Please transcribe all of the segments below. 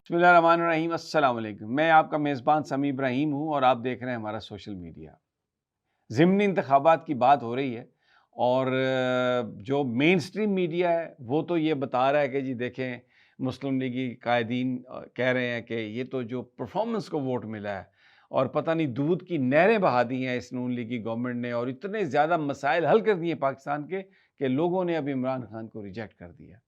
बिस्मिल्लाहिर्रहमानिर्रहीम, अस्सलाम वालेकुम। मैं आपका मेज़बान समी इब्राहिम हूँ और आप देख रहे हैं हमारा सोशल मीडिया। ज़िमनी इंतखाबात की बात हो रही है और जो मेन स्ट्रीम मीडिया है वो तो ये बता रहा है कि जी देखें, मुस्लिम लीगी कायदीन कह रहे हैं कि ये तो जो परफॉर्मेंस को वोट मिला है और पता नहीं दूध की नहरें बहा दी हैं इस नून लीगी गवर्नमेंट ने और इतने ज़्यादा मसाइल हल कर दिए पाकिस्तान के कि लोगों ने अब इमरान खान को रिजेक्ट कर दिया।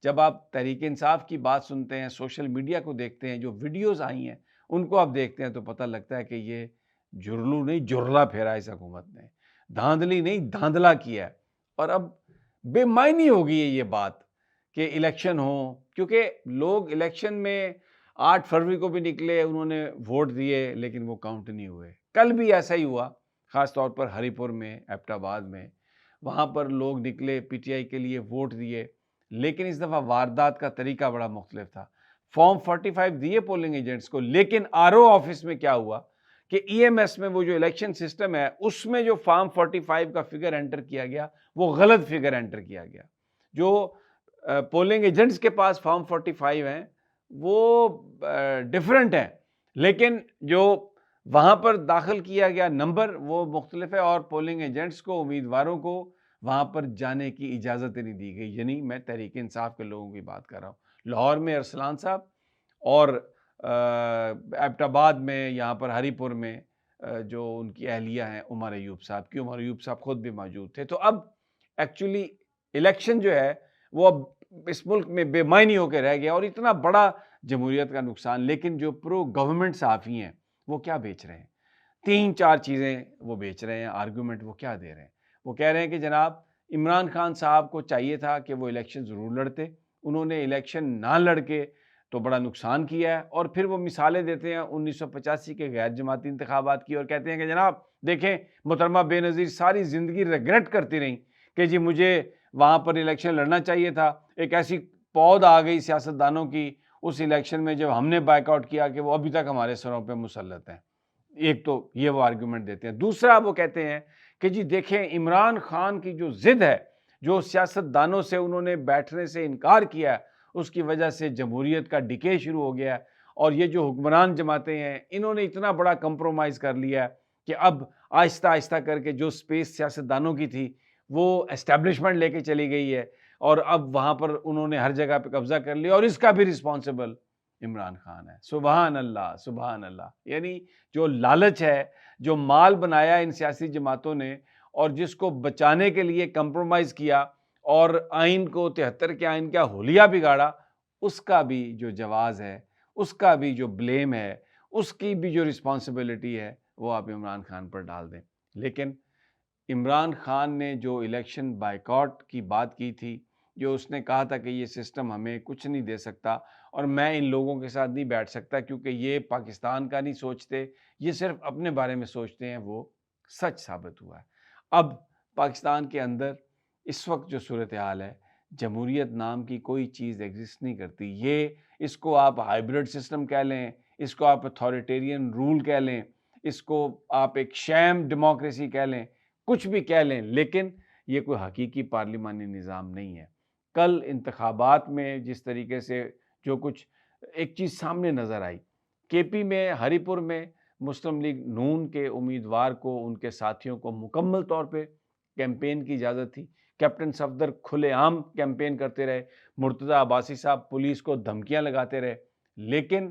जब आप तहरीक इंसाफ की बात सुनते हैं, सोशल मीडिया को देखते हैं, जो वीडियोज़ आई हैं, उनको आप देखते हैं तो पता लगता है कि ये जुरलू नहीं जुर्ला फेरा है इस हुकूमत ने। धांधली नहीं धांधला किया है और अब बेमायनी हो गई है ये बात कि इलेक्शन हो, क्योंकि लोग इलेक्शन में 8 फरवरी को भी निकले, उन्होंने वोट दिए लेकिन वो काउंट नहीं हुए। कल भी ऐसा ही हुआ, ख़ास तौर पर हरिपुर में, एबटाबाद में, वहाँ पर लोग निकले पीटीआई के लिए वोट दिए, लेकिन इस दफ़ा वारदात का तरीका बड़ा मुख्तलिफ था। फॉर्म 45 दिए पोलिंग एजेंट्स को, लेकिन आरओ ऑफिस में क्या हुआ कि ईएमएस में वो जो इलेक्शन सिस्टम है, उसमें जो फॉर्म 45 का फिगर एंटर किया गया, वो गलत फिगर एंटर किया गया। जो पोलिंग एजेंट्स के पास फॉर्म 45 हैं, वो डिफरेंट हैं, लेकिन जो वहाँ पर दाखिल किया गया नंबर वो मुख्तलिफ है और पोलिंग एजेंट्स को, उम्मीदवारों को वहाँ पर जाने की इजाज़त ही नहीं दी गई। यानी मैं तहरीक इंसाफ के लोगों की बात कर रहा हूँ। लाहौर में अरसलान साहब और एबटाबाद में, यहाँ पर हरीपुर में जो उनकी अहलिया हैं उमर अयूब साहब की, उमर अयूब साहब खुद भी मौजूद थे। तो अब एक्चुअली इलेक्शन जो है वो अब इस मुल्क में बेमायनी होकर रह गया और इतना बड़ा जमहूरियत का नुकसान। लेकिन जो प्रो गवर्नमेंट सहाफ़ी हैं वो क्या बेच रहे हैं? 3-4 चीज़ें वो बेच रहे हैं, आर्गूमेंट वो क्या दे रहे हैं? वो कह रहे हैं कि जनाब इमरान खान साहब को चाहिए था कि वो इलेक्शन ज़रूर लड़ते, उन्होंने इलेक्शन ना लड़ के तो बड़ा नुकसान किया है। और फिर वो मिसालें देते हैं 1985 के गैर जमाती इंतखाबात की और कहते हैं कि जनाब देखें, मोहतरमा बेनज़ीर सारी ज़िंदगी रिग्रेट करती रहीं कि जी मुझे वहाँ पर इलेक्शन लड़ना चाहिए था। एक ऐसी पौध आ गई सियासतदानों की उस इलेक्शन में जब हमने बायकॉट किया कि वो अभी तक हमारे सरों पे मुसल्लत हैं। एक तो ये वो आर्गुमेंट देते हैं। दूसरा वो कहते हैं कि जी देखें, इमरान खान की जो ज़िद है, जो सियासतदानों से उन्होंने बैठने से इनकार किया है, उसकी वजह से जमहूरियत का डिके शुरू हो गया है और ये जो हुक्मरान जमातें हैं, इन्होंने इतना बड़ा कंप्रोमाइज़ कर लिया है कि अब आहिस्ता-आहिस्ता करके जो स्पेस सियासतदानों की थी, वो एस्टेब्लिशमेंट लेके चली गई है और अब वहाँ पर उन्होंने हर जगह पे कब्ज़ा कर लिया और इसका भी रिस्पॉन्सिबल इमरान खान है। सुबहान अल्लाह, सुबहान अल्लाह। यानी जो लालच है, जो माल बनाया इन सियासी जमातों ने और जिसको बचाने के लिए कंप्रोमाइज़ किया और आइन को 73 के आइन का हुलिया बिगाड़ा, उसका भी जो जवाज़ है, उसका भी जो ब्लेम है, उसकी भी जो रिस्पॉन्सिबिलिटी है, वो आप इमरान खान पर डाल दें। लेकिन इमरान खान ने जो इलेक्शन बायकॉट की बात की थी, जो उसने कहा था कि ये सिस्टम हमें कुछ नहीं दे सकता और मैं इन लोगों के साथ नहीं बैठ सकता क्योंकि ये पाकिस्तान का नहीं सोचते, ये सिर्फ अपने बारे में सोचते हैं, वो सच साबित हुआ है। अब पाकिस्तान के अंदर इस वक्त जो सूरत हाल है, जमहूरियत नाम की कोई चीज़ एग्जिस्ट नहीं करती। ये इसको आप हाइब्रिड सिस्टम कह लें, इसको आप अथॉरिटेरियन रूल कह लें, इसको आप एक शैम डेमोक्रेसी कह लें, कुछ भी कह लें, लेकिन ये कोई हकीकी पार्लिमानी निज़ाम नहीं है। कल इंतखाबात में जिस तरीके से जो कुछ एक चीज़ सामने नज़र आई, केपी में, हरीपुर में मुस्लिम लीग नून के उम्मीदवार को, उनके साथियों को मुकम्मल तौर पे कैंपेन की इजाज़त थी। कैप्टन सफदर खुलेआम कैंपेन करते रहे, मुर्तज़ा अब्बासी साहब पुलिस को धमकियाँ लगाते रहे, लेकिन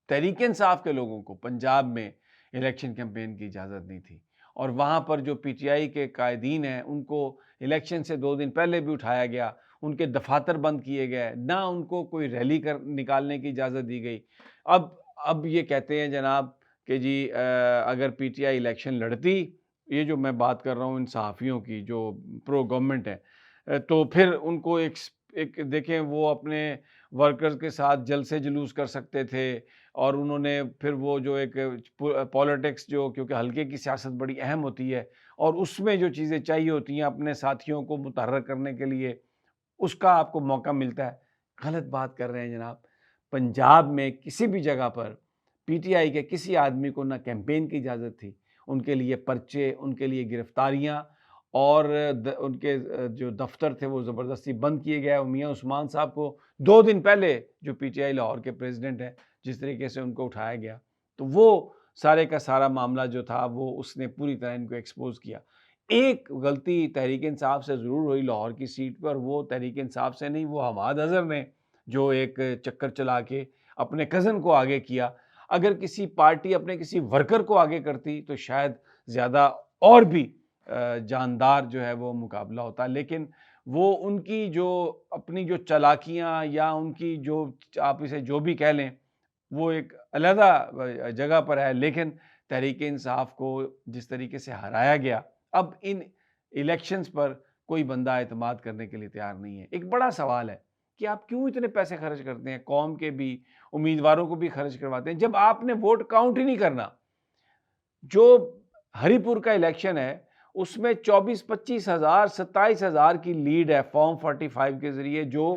तहरीक इंसाफ के लोगों को पंजाब में इलेक्शन कैंपेन की इजाज़त नहीं थी और वहाँ पर जो पीटीआई के कायदीन हैं उनको इलेक्शन से 2 दिन पहले भी उठाया गया, उनके दफातर बंद किए गए, ना उनको कोई रैली कर निकालने की इजाज़त दी गई। अब ये कहते हैं जनाब कि जी अगर पीटीआई इलेक्शन लड़ती, ये जो मैं बात कर रहा हूँ इन सहाफ़ियों की जो प्रो गवर्नमेंट है, तो फिर उनको एक देखें वो अपने वर्कर्स के साथ जलसे जुलूस कर सकते थे और उन्होंने फिर वो जो एक पॉलिटिक्स, जो क्योंकि हल्के की सियासत बड़ी अहम होती है और उसमें जो चीज़ें चाहिए होती हैं अपने साथियों को मुतहर्रिक करने के लिए, उसका आपको मौका मिलता है। गलत बात कर रहे हैं जनाब। पंजाब में किसी भी जगह पर पीटीआई के किसी आदमी को ना कैंपेन की इजाज़त थी, उनके लिए पर्चे, उनके लिए गिरफ्तारियाँ और उनके जो दफ्तर थे वो ज़बरदस्ती बंद किए गए। मियाँ उस्मान साहब को 2 दिन पहले जो पीटीआई लाहौर के प्रेसिडेंट हैं, जिस तरीके से उनको उठाया गया, तो वो सारे का सारा मामला जो था वो उसने पूरी तरह इनको एक्सपोज़ किया। एक गलती तहरीक इंसाफ से ज़रूर हुई लाहौर की सीट पर, वो तहरीक इंसाफ से नहीं, वो हमाद अज़हर ने जो एक चक्कर चला के अपने कज़न को आगे किया। अगर किसी पार्टी अपने किसी वर्कर को आगे करती तो शायद ज़्यादा और भी जानदार जो है वो मुकाबला होता। लेकिन वो उनकी जो अपनी जो चालाकियाँ या उनकी जो आप इसे जो भी कह लें, वो एक अलहदा जगह पर है। लेकिन तहरीक इंसाफ को जिस तरीके से हराया गया, अब इन इलेक्शंस पर कोई बंदा एतमाद करने के लिए तैयार नहीं है। एक बड़ा सवाल है कि आप क्यों इतने पैसे खर्च करते हैं, कौम के भी, उम्मीदवारों को भी खर्च करवाते हैं, जब आपने वोट काउंट ही नहीं करना। जो हरिपुर का इलेक्शन है, उसमें 24-25 हज़ार, 27 हज़ार की लीड है फॉर्म 45 के ज़रिए जो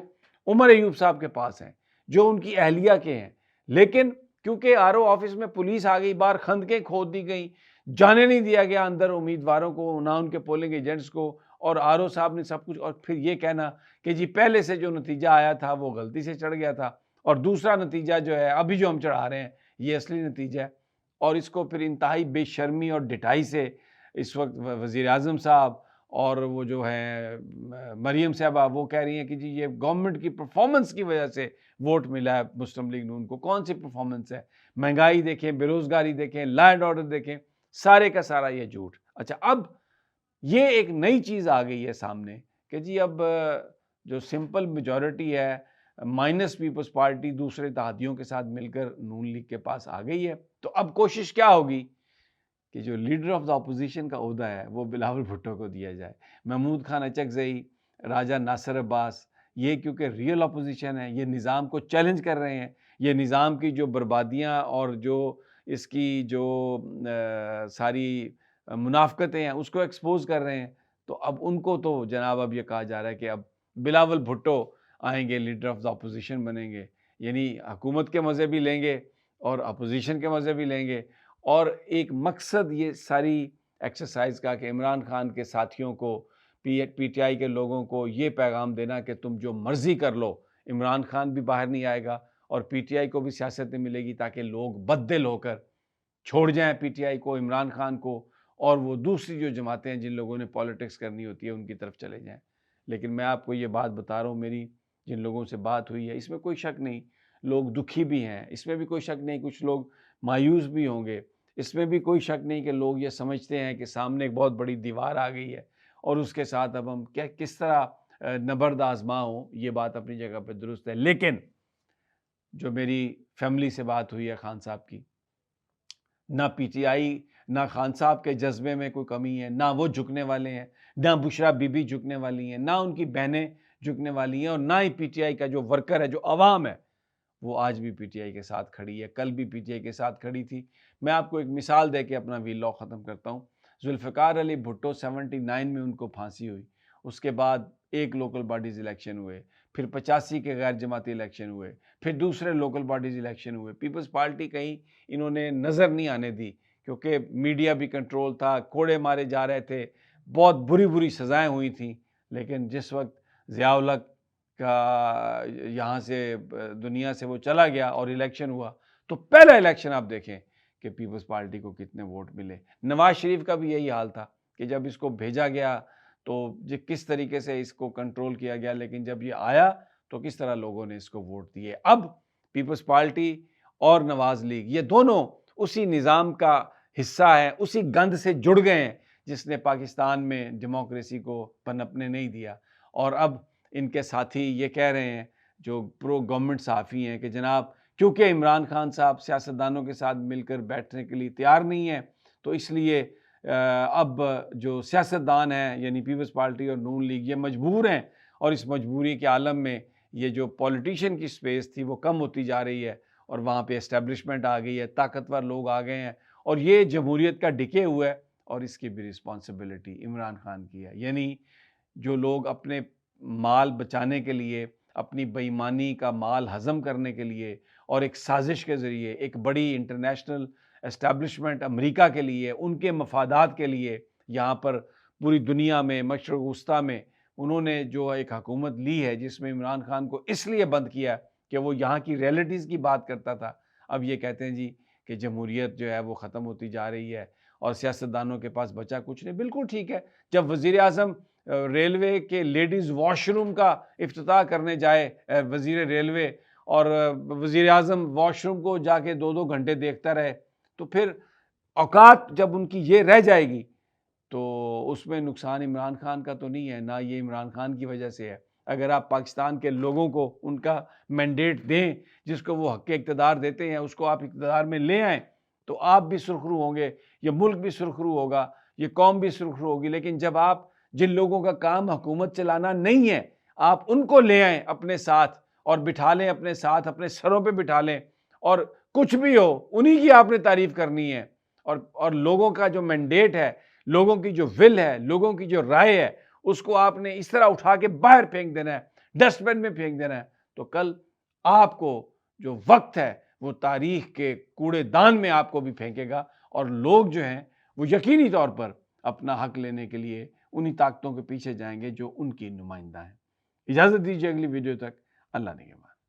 उमर अयूब साहब के पास हैं, जो उनकी अहलिया के हैं। लेकिन क्योंकि आरओ ऑफिस में पुलिस आ गई, बाहर खंदकें खोद दी गई, जाने नहीं दिया गया अंदर उम्मीदवारों को, ना उनके पोलिंग एजेंट्स को, और आरओ साहब ने सब कुछ, और फिर ये कहना कि जी पहले से जो नतीजा आया था वो गलती से चढ़ गया था, और दूसरा नतीजा जो है अभी जो हम चढ़ा रहे हैं ये असली नतीजा है। और इसको फिर इंतहाई बेशर्मी और ढिठाई से इस वक्त वज़ीर आज़म साहब और वो जो है मरियम साहबा, वो कह रही हैं कि जी ये गवर्नमेंट की परफॉर्मेंस की वजह से वोट मिला है मुस्लिम लीग नून को। कौन सी परफॉर्मेंस है? महंगाई देखें, बेरोज़गारी देखें, लॉ एंड ऑर्डर देखें, सारे का सारा ये झूठ। अच्छा, अब ये एक नई चीज़ आ गई है सामने कि जी अब जो सिंपल मेजॉरिटी है, माइनस पीपल्स पार्टी दूसरे इत्तेहादियों के साथ मिलकर नून लीग के पास आ गई है। तो अब कोशिश क्या होगी कि जो लीडर ऑफ द अपोजिशन का ओहदा है वो बिलावल भुट्टो को दिया जाए। महमूद खान अचकज़ई, राजा नासिर अब्बास, ये क्योंकि रियल अपोजिशन है, ये निज़ाम को चैलेंज कर रहे हैं, ये निज़ाम की जो बर्बादियाँ और जो इसकी जो सारी मुनाफ़क़तें हैं उसको एक्सपोज़ कर रहे हैं। तो अब उनको तो जनाब अब ये कहा जा रहा है कि अब बिलावल भुट्टो आएँगे, लीडर ऑफ द अपोजिशन बनेंगे, यानी हुकूमत के मज़े भी लेंगे और अपोजिशन के मज़े भी लेंगे। और एक मकसद ये सारी एक्सरसाइज़ का कि इमरान खान के साथियों को, पीटीआई के लोगों को ये पैगाम देना कि तुम जो मर्ज़ी कर लो, इमरान खान भी बाहर नहीं आएगा और पीटीआई को भी सियासत नहीं मिलेगी, ताकि लोग बददिल होकर छोड़ जाएँ पीटीआई को, इमरान खान को, और वो दूसरी जो जमातें हैं जिन लोगों ने पॉलिटिक्स करनी होती है उनकी तरफ चले जाएँ। लेकिन मैं आपको ये बात बता रहा हूँ, मेरी जिन लोगों से बात हुई है, इसमें कोई शक नहीं, लोग दुखी भी हैं, इसमें भी कोई शक नहीं, कुछ लोग मायूस भी होंगे, इसमें भी कोई शक नहीं कि लोग ये समझते हैं कि सामने एक बहुत बड़ी दीवार आ गई है और उसके साथ अब हम क्या किस तरह नबर्द आज़मा हों, ये बात अपनी जगह पे दुरुस्त है। लेकिन जो मेरी फैमिली से बात हुई है खान साहब की, ना पीटीआई, ना खान साहब के जज्बे में कोई कमी है, ना वो झुकने वाले हैं, ना बुशरा बीबी झुकने वाली हैं, ना उनकी बहनें झुकने वाली हैं, और ना ही पीटीआई का जो वर्कर है, जो अवाम है, वो आज भी पीटीआई के साथ खड़ी है, कल भी पीटीआई के साथ खड़ी थी। मैं आपको एक मिसाल दे के अपना वीलॉग ख़त्म करता हूँ। जुल्फ़िकार अली भुट्टो 79 में उनको फांसी हुई, उसके बाद एक लोकल बॉडीज़ इलेक्शन हुए, फिर 85 के गैर जमाती इलेक्शन हुए, फिर दूसरे लोकल बॉडीज़ इलेक्शन हुए। पीपल्स पार्टी कहीं इन्होंने नज़र नहीं आने दी, क्योंकि मीडिया भी कंट्रोल था, कोड़े मारे जा रहे थे, बहुत बुरी-बुरी सज़ाएँ हुई थीं। लेकिन जिस वक़्त ज़िया-उल हक का यहाँ से दुनिया से वो चला गया और इलेक्शन हुआ, तो पहला इलेक्शन आप देखें कि पीपल्स पार्टी को कितने वोट मिले। नवाज़ शरीफ का भी यही हाल था कि जब इसको भेजा गया तो जो किस तरीके से इसको कंट्रोल किया गया, लेकिन जब ये आया तो किस तरह लोगों ने इसको वोट दिए। अब पीपल्स पार्टी और नवाज़ लीग, ये दोनों उसी निज़ाम का हिस्सा है, उसी गंध से जुड़ गए हैं जिसने पाकिस्तान में डेमोक्रेसी को पनपने नहीं दिया। और अब इनके साथी ये कह रहे हैं, जो प्रो गवर्नमेंट सहाफ़ी हैं, कि जनाब क्योंकि इमरान खान साहब सियासतदानों के साथ मिलकर बैठने के लिए तैयार नहीं हैं, तो इसलिए अब जो सियासतदान हैं यानी पीपल्स पार्टी और नून लीग, ये मजबूर हैं, और इस मजबूरी के आलम में ये जो पॉलिटिशियन की स्पेस थी वो कम होती जा रही है, और वहाँ पे एस्टेब्लिशमेंट आ गई है, ताकतवर लोग आ गए हैं, और ये जमहूरियत का डिके हुआ है, और इसकी भी रिस्पॉन्सिबिलिटी इमरान खान की है। यानी जो लोग अपने माल बचाने के लिए, अपनी बेईमानी का माल हज़म करने के लिए, और एक साजिश के ज़रिए एक बड़ी इंटरनेशनल एस्टेब्लिशमेंट अमेरिका के लिए, उनके मफादात के लिए यहाँ पर पूरी दुनिया में, मशरक़ वस्ता में उन्होंने जो एक हुकूमत ली है जिसमें इमरान खान को इसलिए बंद किया कि वो यहाँ की रियलिटीज़ की बात करता था। अब ये कहते हैं जी कि जमहूरियत जो है वो ख़त्म होती जा रही है और सियासतदानों के पास बचा कुछ नहीं। बिल्कुल ठीक है, जब वज़ीर आज़म रेलवे के लेडीज़ वॉशरूम का इफ्तिताह करने जाए वज़ीर रेलवे और वज़ीर आज़म वॉशरूम को जाके 2-2 घंटे देखता रहे, तो फिर औकात जब उनकी ये रह जाएगी तो उसमें नुकसान इमरान खान का तो नहीं है, ना ये इमरान खान की वजह से है। अगर आप पाकिस्तान के लोगों को उनका मैंडेट दें, जिसको वो हक़ इक़्तिदार देते हैं, उसको आप इक़्तिदार में ले आएँ, तो आप भी सुरख़रू होंगे, ये मुल्क भी सुरख़रू होगा, ये कौम भी सुरख़रू होगी। लेकिन जब आप जिन लोगों का काम हुकूमत चलाना नहीं है, आप उनको ले आएँ अपने साथ और बिठा लें अपने साथ, अपने सरों पे बिठा लें और कुछ भी हो, उन्हीं की आपने तारीफ़ करनी है और लोगों का जो मैंडेट है, लोगों की जो विल है, लोगों की जो राय है, उसको आपने इस तरह उठा के बाहर फेंक देना है, डस्टबिन में फेंक देना है, तो कल आपको जो वक़्त है, वो तारीख़ के कूड़ेदान में आपको भी फेंकेगा और लोग जो हैं, वो यकीनी तौर पर अपना हक़ लेने के लिए उन्हीं ताकतों के पीछे जाएँगे जो उनकी नुमाइंदा हैं। इजाज़त दीजिए अगली वीडियो तक। अल्लाह ने